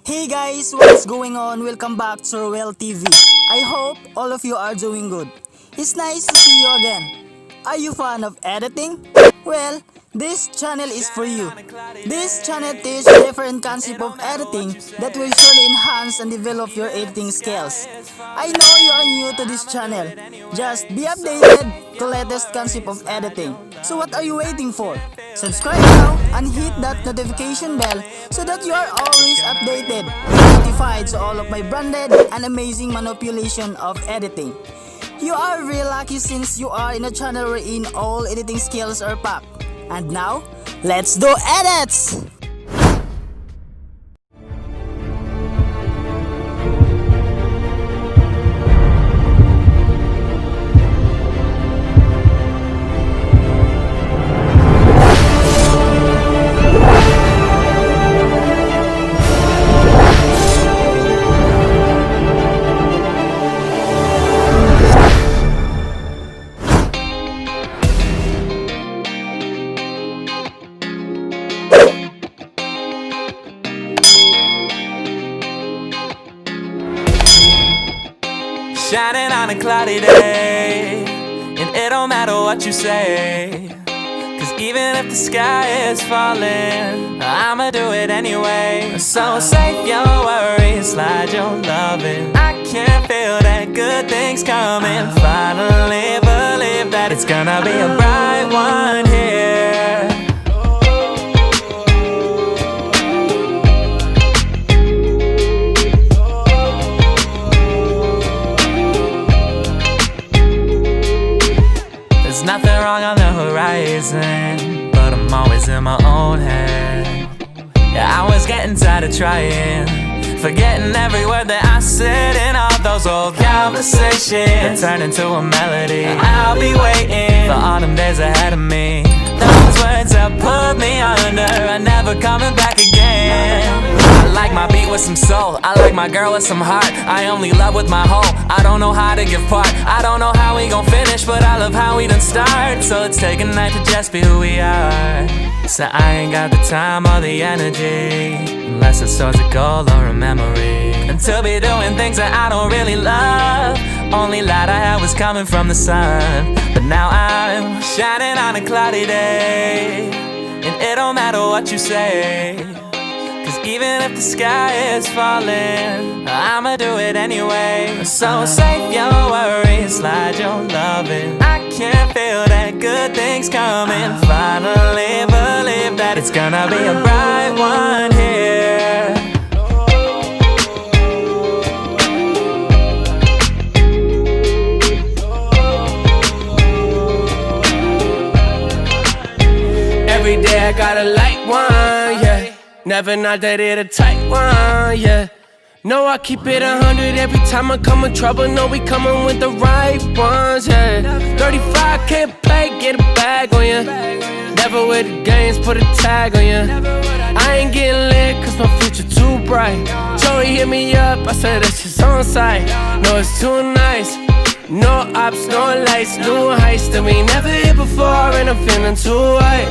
Hey guys, what's going on? Welcome back to RuelTV. I hope all of you are doing good. It's nice to see you again. Are you fan of editing? Well, this channel is for you. This channel teaches different concepts of editing that will surely enhance and develop your editing skills. I know you are new to this channel. Just be updated to latest concept of editing. So what are you waiting for? Subscribe now and hit that notification bell so that you are always updated and notified to all of my branded and amazing manipulation of editing. You are really lucky since you are in a channel wherein all editing skills are packed. And now, let's do edits! Shining on a cloudy day, and it don't matter what you say, 'cause even if the sky is falling, I'ma do it anyway. So save your worries, slide your loving. I can feel that good things coming. Finally believe that it's gonna be a bright one here. There's nothing wrong on the horizon, but I'm always in my own head. Yeah, I was getting tired of trying, forgetting every word that I said in all those old conversations that turned into a melody. I'll be waiting for autumn days ahead of me. Those words that put me under are never coming back again. I like my beat with some soul, I like my girl with some heart. I only love with my whole, I don't know how to give part. I don't know how we gon' finish, but I love how we done start. So let's take a night to just be who we are. So I ain't got the time or the energy, unless it's towards a goal or a memory, and to be doing things that I don't really love. Only light I had was coming from the sun, but now I'm shining on a cloudy day, and it don't matter what you say, 'cause even if the sky is falling, I'ma do it anyway. So save your worries, slide your loving. I can feel that good things coming. Finally believe that it's gonna be a bright one here. Every day I gotta light one, yeah. Never not that it a tight one, yeah. No, I keep it 100 every time I come in trouble. No, we coming with the right ones, yeah. 35 can't play, get a bag on ya. Never with the games, put a tag on ya. I ain't getting lit cause my future too bright. Joey hit me up, I said that's just on site. No, it's too nice. No ops, no lights, new heights that we never hit before, and I'm feeling too white.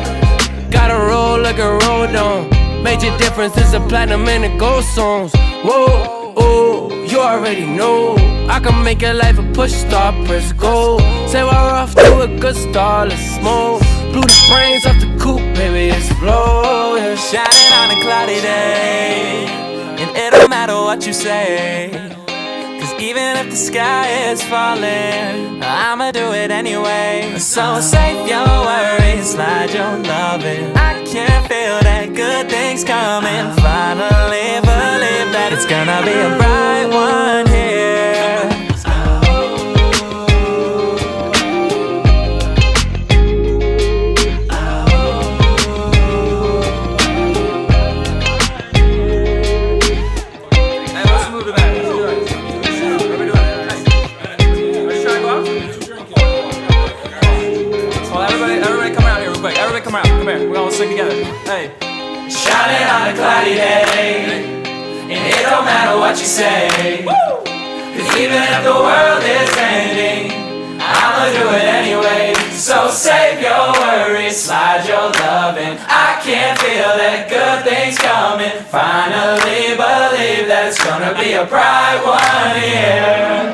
Gotta roll like a road on. Major difference is the platinum and the gold songs. Whoa, oh, you already know I can make your life a push start, press go. Say we're off to a good start, let's smoke. Blew the brains off the coupe, baby, explode, yeah. Shining on a cloudy day, and it don't matter what you say, 'cause even if the sky is falling, I'ma do it anyway. So save your worries, slide your loving. I can feel that good things coming. Finally believe that it's gonna be a bright one here. Come here, we all sing together. Hey. Shining on a cloudy day, and it don't matter what you say, 'cause even if the world is ending, I'ma do it anyway. So save your worries, slide your loving. I can feel that good things coming. Finally believe yeah, it's gonna be a bright one here.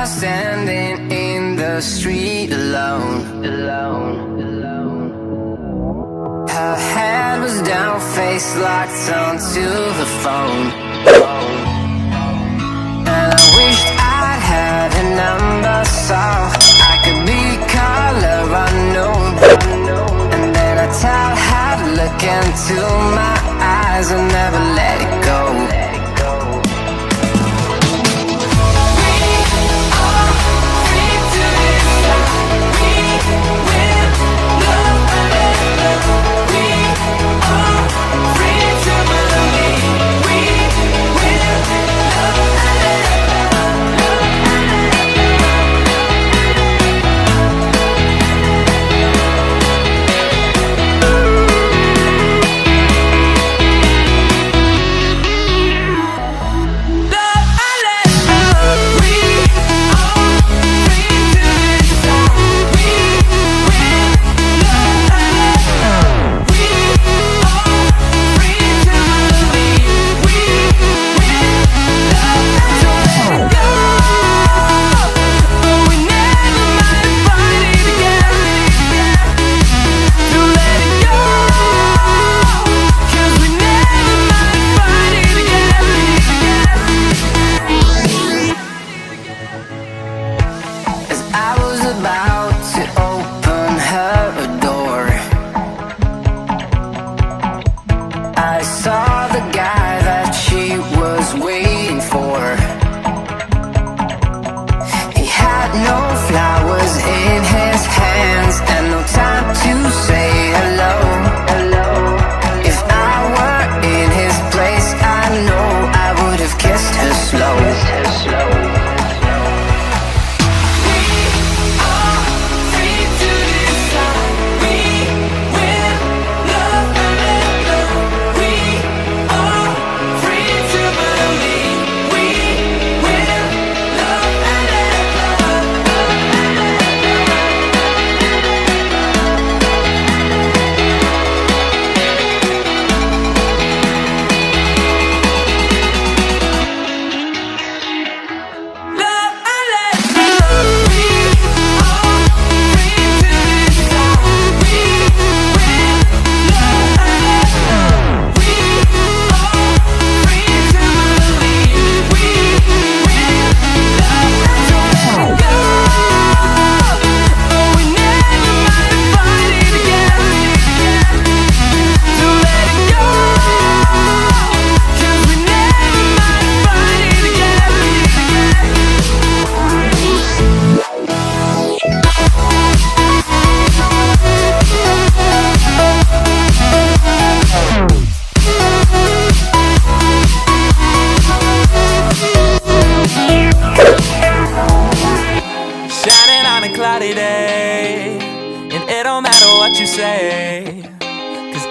Standing in the street alone. Her head was down, face locked onto the phone. And I wished I had a number so I could be color unknown. And then I tell her to look into my eyes and never let it go.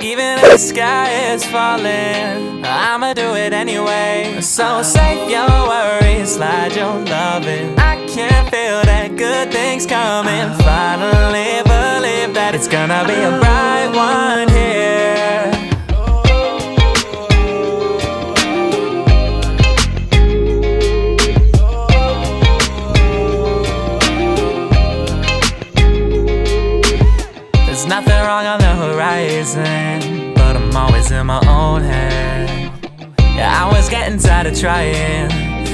Even if the sky is falling, I'ma do it anyway. So save your worries, slide your loving. I can feel that good things coming. Finally believe that it's gonna be a bright one here. There's nothing wrong on the horizon, but I'm always in my own head. Yeah, I was getting tired of trying,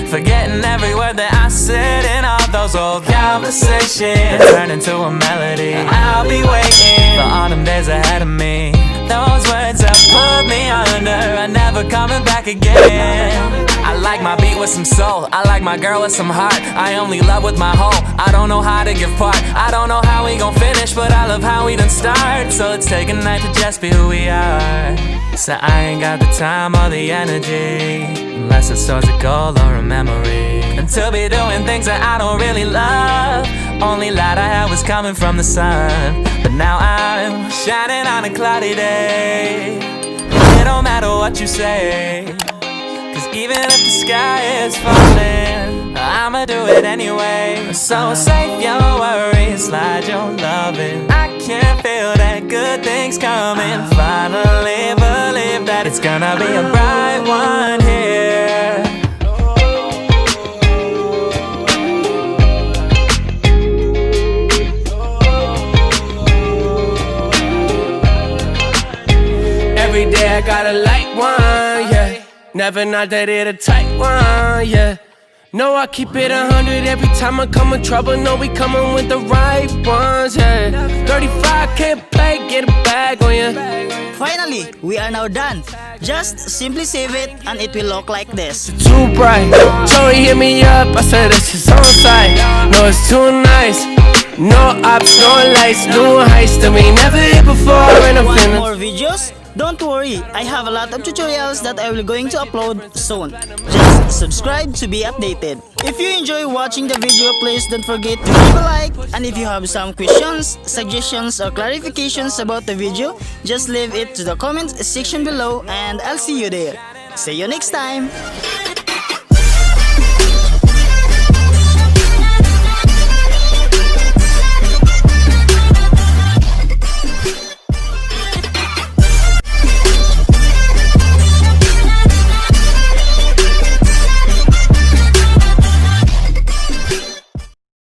forgetting every word that I said in all those old conversations. Turn into a melody, I'll be waiting for autumn days ahead of me. Those words that put me under are never coming back again. I like my beat with some soul, I like my girl with some heart. I only love with my whole, I don't know how to give part. I don't know how we gon' finish, but I love how we done start. So let's take a night to just be who we are. So I ain't got the time or the energy, unless it's towards a goal or a memory. And to be doing things that I don't really love. Only light I had was coming from the sun, but now I'm shining on a cloudy day. It don't matter what you say, Even if the sky is falling, I'ma do it anyway. So save your worries, slide your loving. I can feel that good things coming. Finally believe that it's gonna be a bright one here. Every day I gotta light one, yeah. Never not that it a tight one, yeah. No, I keep it 100 every time I come in trouble. No, we coming with the right ones, yeah. 35 can't play, get a bag on ya. Finally, we are now done. Just simply save it and it will look like this. Too bright, Joey hit me up, I said it's his own side. No, it's too nice. No ops, no lights, new heights that we never hit before. And I'm Want finna more videos? Don't worry, I have a lot of tutorials that I will going to upload soon. Just subscribe to be updated. If you enjoy watching the video, please don't forget to leave a like. And if you have some questions, suggestions or clarifications about the video, just leave it to the comment section below and I'll see you there. See you next time!